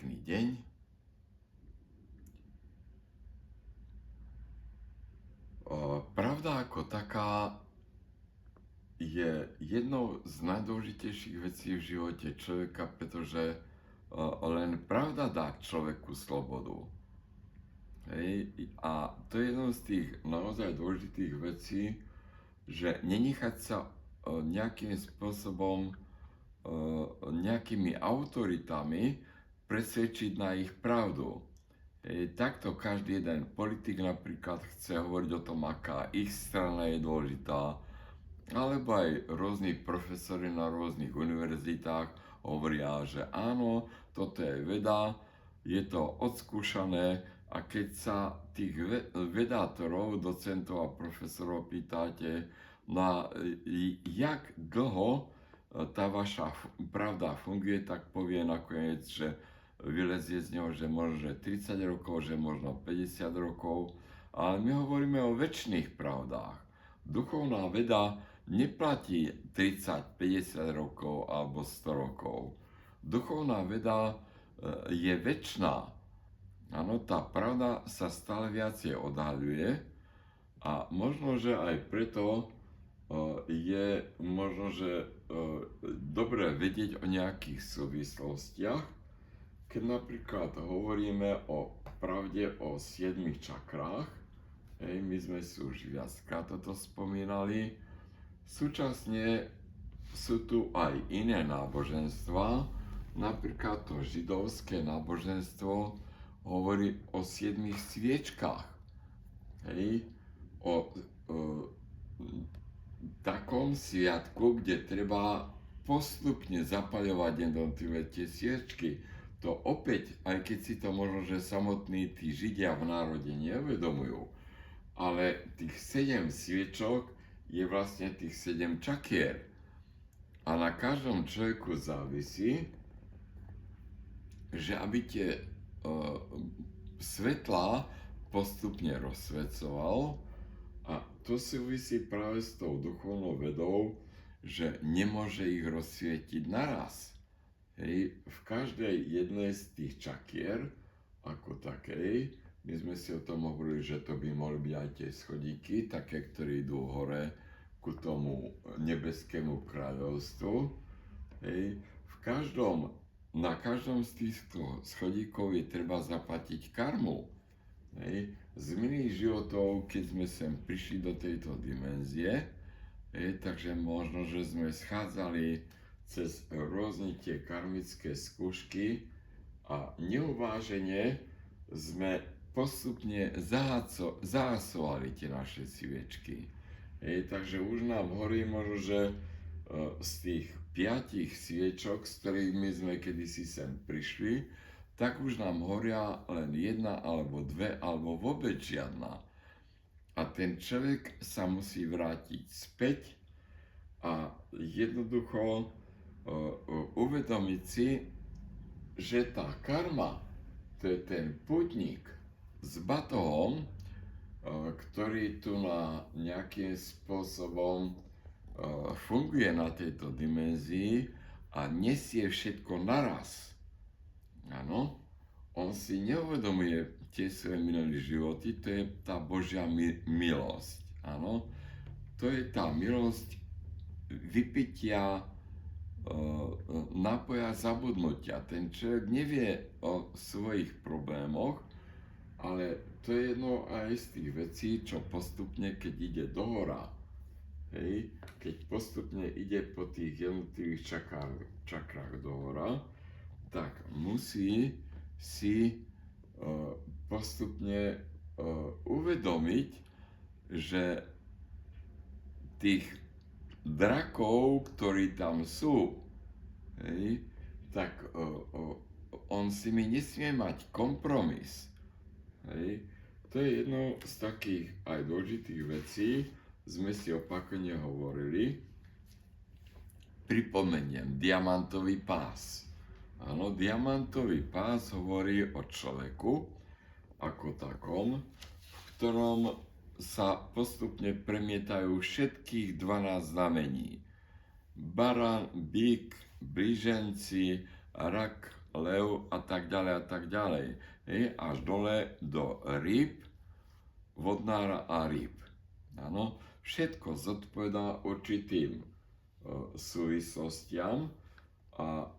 Pekný deň. Pravda ako taká je jednou z najdôležitejších vecí v živote človeka, pretože len pravda dá človeku slobodu. Hej? A to je jednou z tých naozaj dôležitých vecí, že nenechať sa nejakým spôsobom nejakými autoritami presvedčiť na ich pravdu. Takto každý jeden politik napríklad chce hovoriť o tom, aká ich strana je dôležitá, alebo aj rôzni profesori na rôznych univerzitách hovoria, že áno, toto je veda, je to odskúšané, a keď sa tých vedátorov, docentov a profesorov pýtate, na jak dlho tá vaša pravda funguje, tak povie nakoniec, že vylezie z neho, že možno 30 rokov, že možno 50 rokov, ale my hovoríme o večných pravdách. Duchovná veda neplatí 30, 50 rokov alebo 100 rokov. Duchovná veda je večná. Áno, tá pravda sa stále viacej odhaľuje a možno, že aj preto je možno, že dobre vedieť o nejakých súvislostiach, keď napríklad hovoríme o pravde o 7 čakrách. My sme si už viackrát toto spomínali. Súčasne sú tu aj iné náboženstva, napríklad to židovské náboženstvo hovorí o 7 sviečkách. O takom sviatku, kde treba postupne zapaľovať jednotlivé tie sviečky. To opäť, aj keď si to možno, že samotní tí Židia v národe neuvedomujú, ale tých 7 sviečok je vlastne tých 7 čakier. A na každom človeku závisí, že aby tie svetlá postupne rozsvecoval, a to súvisí práve s tou duchovnou vedou, že nemôže ich rozsvietiť naraz. V každej jednej z tých čakier, ako takej, my sme si o tom hovorili, že to by mohli byť aj tie schodíky, také, ktoré idú hore ku tomu nebeskému kráľovstvu. Na každom z týchto schodíkov je treba zaplatiť karmu. Z minulých životov, keď sme sem prišli do tejto dimenzie, takže možno, že sme schádzali cez rôzne tie karmické skúšky a neuvážene sme postupne zahasovali tie naše sviečky. Takže už nám horí možno, že z tých 5 sviečok, s ktorými sme kedysi sem prišli, tak už nám horia len 1 alebo 2 alebo vôbec žiadna. A ten človek sa musí vrátiť späť a jednoducho uvedomiť si, že tá karma, to je ten pútnik s batohom, ktorý tu nejakým spôsobom funguje na tejto dimenzii a nesie všetko naraz. Áno, on si neuvedomuje tie svoje minulé životy, to je tá Božia milosť. Áno, to je tá milosť vypitia nápoja zabudnutia. Ten človek nevie o svojich problémoch, ale to je jedno aj z tých vecí, čo postupne, keď ide dohora, keď postupne ide po tých jednotlivých čakrách dohora, tak musí si postupne uvedomiť, že tých drakov, ktorí tam sú, tak on si mi nesmie mať kompromis. To je jedno z takých aj dôležitých vecí, sme si opakovane hovorili. Pripomeniem, diamantový pás. Áno, diamantový pás hovorí o človeku ako takom, v ktorom sa postupne premietajú všetkých 12 znamení. Barán, bík, blíženci, rak, lev a tak ďalej. Až dole do rýb, vodnára a rýb. Áno, všetko zodpovedá určitým súvislostiam a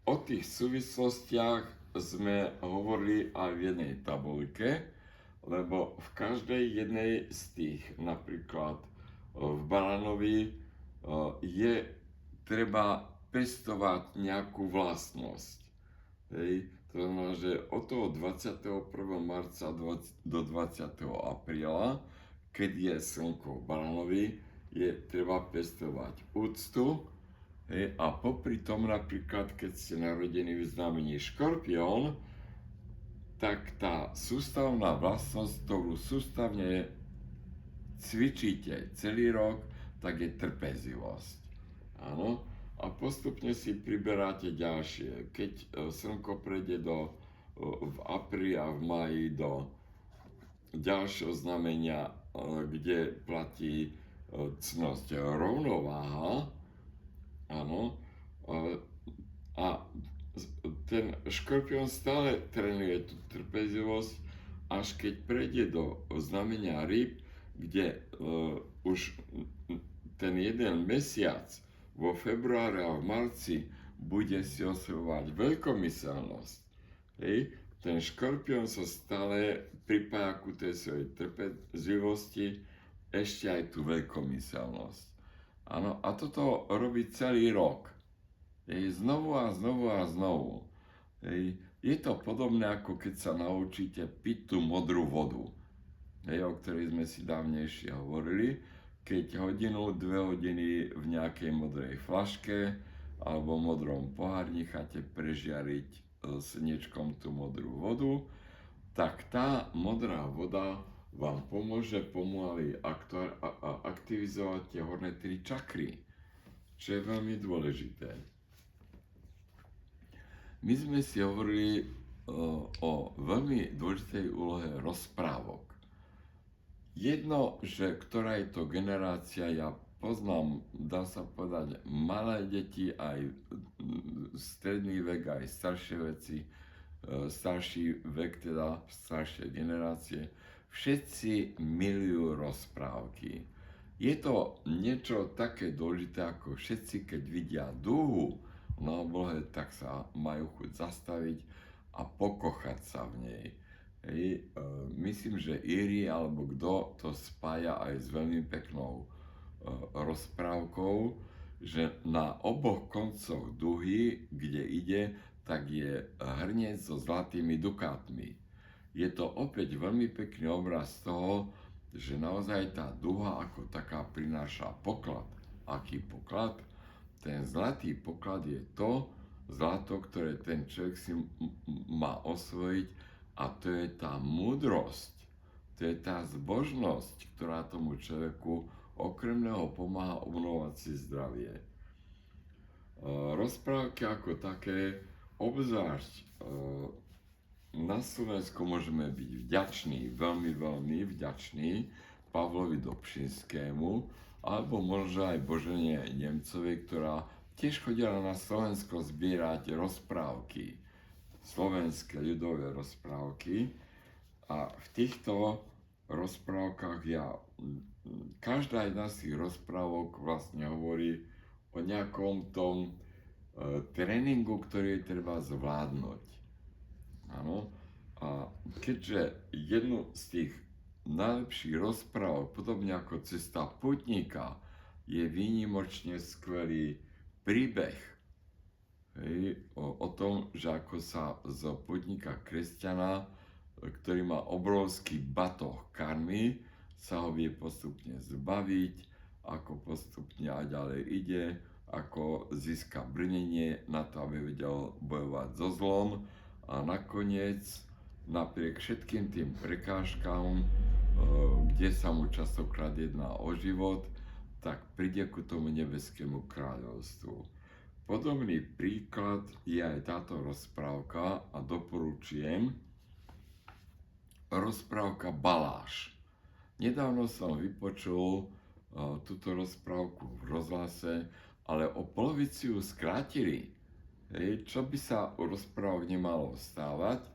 o tých súvislostiach sme hovorili aj v jednej tabuľke, lebo v každej jednej z tých, napríklad v banánovi, je treba pestovať nejakú vlastnosť. To znamená, že od toho 21. marca do 20. apríla, keď je slnko v banánovi, je treba pestovať úctu. A popri tom napríklad, keď ste narodení v znamení Škorpión, tak tá sústavná vlastnosť, ktorú sústavne cvičíte celý rok, tak je trpezlivosť. Áno? A postupne si priberáte ďalšie. Keď slnko prejde v apríli a v máji do ďalšieho znamenia, kde platí cnosť rovnováha, áno, a ten škorpión stále trénuje tú trpezlivosť, až keď prejde do znamenia rýb, kde už ten jeden mesiac vo februári a v marci bude si osvojovať veľkomyselnosť. Ten škorpión sa stále pripája ku tej svojej trpezlivosti ešte aj tú veľkomyselnosť. Áno, a toto robí celý rok. Znovu a znovu a znovu. Je to podobné, ako keď sa naučíte piť tú modrú vodu, o ktorej sme si dávnejšie hovorili. Keď hodinu, 2 hodiny v nejakej modrej flaške alebo modrom pohári necháte prežiariť slnečkom tú modrú vodu, tak tá modrá voda vám pomôže pomaly aktivizovať tie horné 3 čakry, čo je veľmi dôležité. My sme si hovorili o veľmi dôležitej úlohe rozprávok. Jedno, že ktorá je to generácia, ja poznám, dá sa povedať, malé deti, aj stredný vek, aj starší vek, teda staršie generácie, všetci milujú rozprávky. Je to niečo také dôležité, ako všetci, keď vidia dúhu na oblohe, tak sa majú chuť zastaviť a pokochať sa v nej. Myslím, že Iri alebo kto to spája aj s veľmi peknou rozprávkou, že na oboch koncoch duhy, kde ide, tak je hrniec so zlatými dukátmi. Je to opäť veľmi pekný obraz toho, že naozaj tá duha ako taká prináša poklad. Aký poklad? Ten zlatý poklad je to zlato, ktoré ten človek si má osvojiť, a to je tá múdrosť, to je tá zbožnosť, ktorá tomu človeku okrem neho pomáha obnovovať si zdravie. Rozprávky ako také, obzvlášť na Slovensku môžeme byť vďační, veľmi vďační Pavlovi Dobšinskému, alebo možno aj Božene Nemcovej, ktorá tiež chodila na Slovensko zbierať rozprávky, slovenské ľudové rozprávky. A v týchto rozprávkach každá jedna z tých rozprávok vlastne hovorí o nejakom tom tréningu, ktorý je treba zvládnuť. Áno. A keďže jednu z tých najlepších rozprávok, podobne ako Cesta pútnika, je výnimočne skvelý príbeh o tom, že ako sa z pútnika kresťana, ktorý má obrovský batoh karmy, sa ho vie postupne zbaviť, ako postupne a ďalej ide, ako získa brnenie na to, aby vedel bojovať so zlom, a nakoniec, napriek všetkým tým prekážkám, kde sa mu častokrát jedná o život, tak príde ku tomu nebeskému kráľovstvu. Podobný príklad je aj táto rozprávka a doporučujem. Rozprávka Baláš. Nedávno som vypočul túto rozprávku v rozhlase, ale o polovici ju skrátili. Hej, čo by sa u rozprávok nemalo stávať,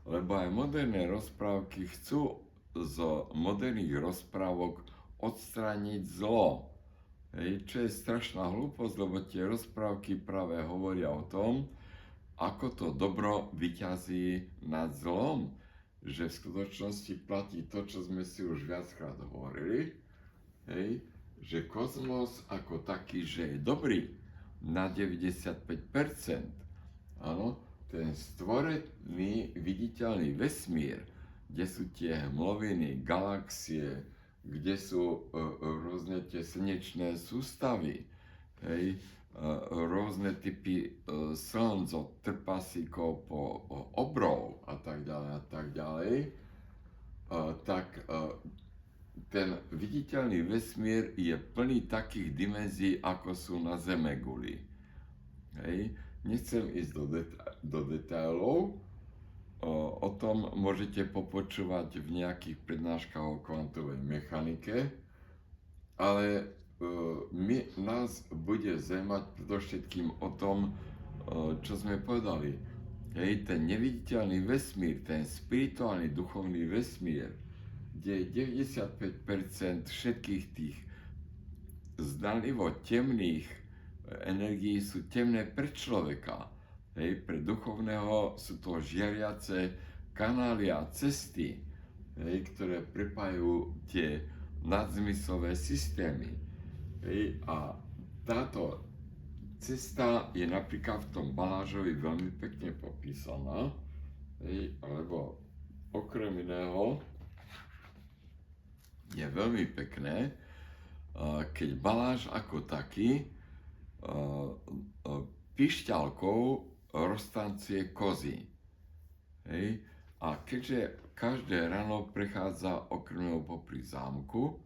lebo aj moderné rozprávky chcú z moderných rozprávok odstrániť zlo. Hej, čo je strašná hlúposť, lebo tie rozprávky práve hovoria o tom, ako to dobro vyťazí nad zlom, že v skutočnosti platí to, čo sme si už viackrát hovorili, hej, že kozmos ako taký, že je dobrý na 95%, áno, ten stvorený viditeľný vesmír, kde sú tie hmloviny, galaxie, kde sú rôzne tie slnečné sústavy, hej, rôzne typy slnc od trpasíkov po obrov a tak ďalej, tak ten viditeľný vesmír je plný takých dimenzií, ako sú na Zemeguli. Hej. Nechcem ísť do detailov, o tom môžete popočúvať v nejakých prednáškach o kvantovej mechanike, ale nás bude zaujímať predovšetkým o tom, čo sme povedali. Hej, ten neviditeľný vesmír, ten spirituálny duchovný vesmír, kde 95% všetkých tých zdanlivo temných energií sú temné pre človeka. Hej, pre duchovného sú to žiariace kanály a cesty, hej, ktoré prepájajú tie nadzmyslové systémy. Hej, a táto cesta je napríklad v tom Balážovi veľmi pekne popísaná, hej, alebo okrem iného je veľmi pekné, keď Baláž ako taký pišťalkou roztancuje kozy. Hej? A keďže každé ráno prechádza okrmou popri zámku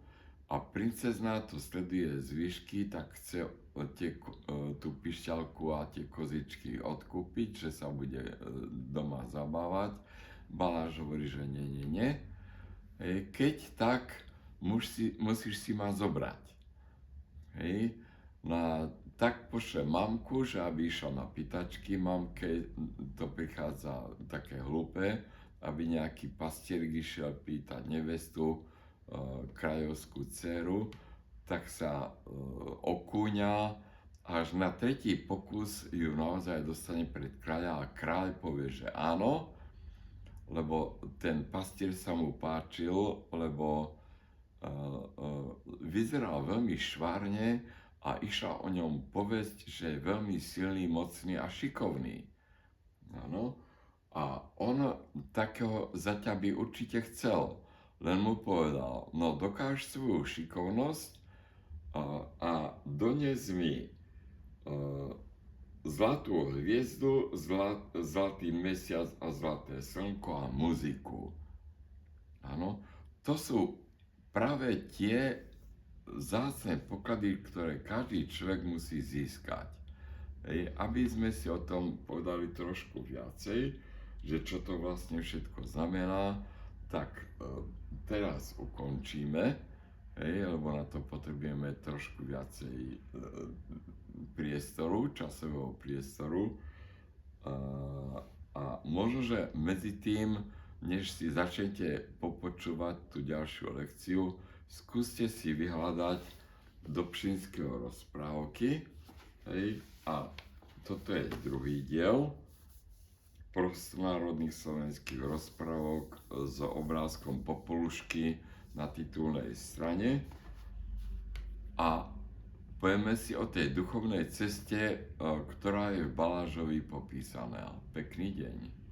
a princezná to sleduje z výšky, tak chce tú pišťalku a tie kozičky odkúpiť, že sa bude doma zabávať. Baláž hovorí, že nie. Hej? Keď tak, musíš si ma zobrať. Hej? No, tak pošle mamku, že aby išla na pýtačky. Mamke to prichádza také hlúpe, aby nejaký pastierik išiel pýtať nevestu, kráľovskú dceru, tak sa okúňa, až na tretí pokus ju naozaj dostane pred kráľa a kráľ povie, že áno, lebo ten pastier sa mu páčil, lebo vyzeral veľmi švárne a išla o ňom povesť, že je veľmi silný, mocný a šikovný. Áno. A on takého za ťa by určite chcel, len mu povedal, no dokáž svoju šikovnosť a dones mi zlatú hviezdu, zlatý mesiac a zlaté slnko a muziku. Áno. To sú práve tie vzácne poklady, ktoré každý človek musí získať. Hej, aby sme si o tom povedali trošku viacej, že čo to vlastne všetko znamená, tak teraz ukončíme, hej, lebo na to potrebujeme trošku viacej priestoru, časového priestoru. A možno, že medzi tým, než si začnete popočúvať tú ďalšiu lekciu, skúste si vyhľadať do Pšinského rozprávky, hej, a toto je druhý diel prostonárodných slovenských rozprávok s obrázkom Popolušky na titulnej strane a povieme si o tej duchovnej ceste, ktorá je v Balážovi popísaná. Pekný deň.